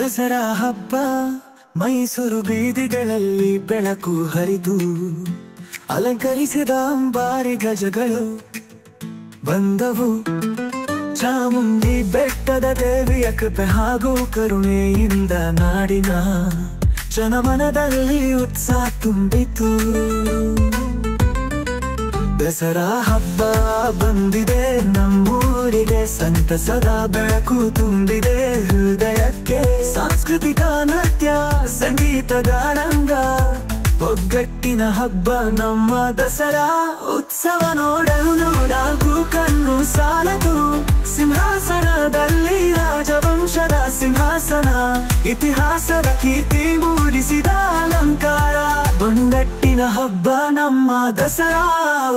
ದಸರಾ ಹಬ್ಬ ಮೈಸೂರು ಬೀದಿಗಳಲ್ಲಿ ಬೆಳಕು ಹರಿದು ಅಲಂಕರಿಸಿದ ಅಂಬಾರಿ ಗಜಗಳು ಬಂದವು. ಚಾಮುಂಡಿ ಬೆಟ್ಟದ ದೇವಿಯ ಕೃಪೆ ಹಾಗೂ ಕರುಣೆಯಿಂದ ನಾಡಿನ ಜನಮನದಲ್ಲಿ ಉತ್ಸಾಹ ತುಂಬಿತು. ದಸರಾ ಹಬ್ಬ ಬಂದಿದೆ ನಮ್ಮೂರಿಗೆ, ಸಂತಸದ ಬೆಳಕು ತುಂಬಿದೆ ಹೃದಯಕ್ಕೆ. ಸಾಂಸ್ಕೃತಿಕ ನೃತ್ಯ ಸಂಗೀತದ ರಂಗ, ಒಗ್ಗಟ್ಟಿನ ಹಬ್ಬ ನಮ್ಮ ದಸರಾ ಉತ್ಸವ ನೋಡಲು ನೋಡಾಗೂ ಕಣ್ಣು ಸಾಲದು. ಸಿಂಹಾಸನದಲ್ಲಿ ರಾಜವಂಶದ ಸಿಂಹಾಸನ, ಇತಿಹಾಸದ ಕೀರ್ತಿ ಮೂಡಿಸಿದ ಅಲಂಕಾರ. ಒಗ್ಗಟ್ಟಿನ ಹಬ್ಬ ನಮ್ಮ ದಸರಾ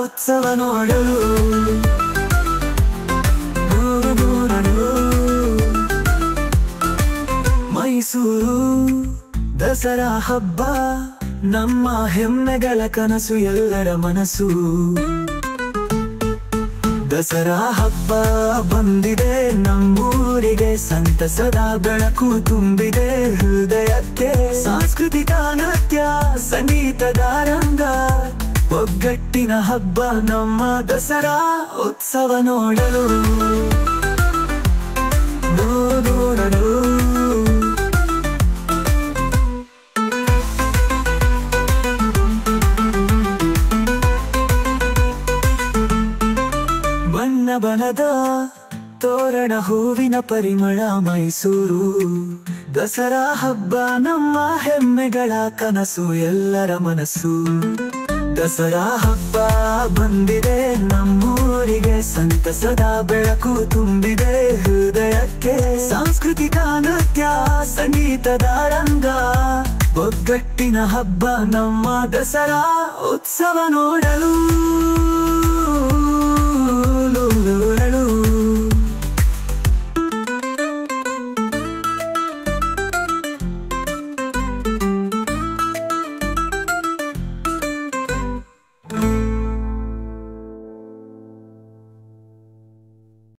ಉತ್ಸವ ನೋಡಲು ಮೈಸೂರು ದಸರಾ ಹಬ್ಬ ನಮ್ಮ ಹೆಮ್ಮೆಗಳ ಕನಸು, ಎಲ್ಲರ ಮನಸ್ಸು. ದಸರಾ ಹಬ್ಬ ಬಂದಿದೆ ನಮ್ಮೂರಿಗೆ, ಸಂತಸದ ಬೆಳಕು ತುಂಬಿದೆ ಹೃದಯಕ್ಕೆ. ಸಾಂಸ್ಕೃತಿಕ ನೃತ್ಯ ಸಂಗೀತದ ರಂಗ, ಒಗ್ಗಟ್ಟಿನ ಹಬ್ಬ ನಮ್ಮ ದಸರಾ ಉತ್ಸವ ನೋಡಲು ಬಣ್ಣ ಬಣ್ಣದ ತೋರಣ ಹೂವಿನ ಪರಿಮಳ ಮೈಸೂರು. ದಸರಾ ಹಬ್ಬ ನಮ್ಮ ಹೆಮ್ಮೆಗಳ ಕನಸು, ಎಲ್ಲರ ಮನಸ್ಸು. ದಸರಾ ಹಬ್ಬ ಬಂದಿದೆ ನಮ್ಮೂರಿಗೆ, ಸಂತಸದ ಬೆಳಕು ತುಂಬಿದೆ ಹೃದಯಕ್ಕೆ. ಸಾಂಸ್ಕೃತಿಕ ನೃತ್ಯ ಸಂಗೀತದ ರಂಗ, ಒಗ್ಗಟ್ಟಿನ ಹಬ್ಬ ನಮ್ಮ ದಸರಾ ಉತ್ಸವ ನೋಡಲು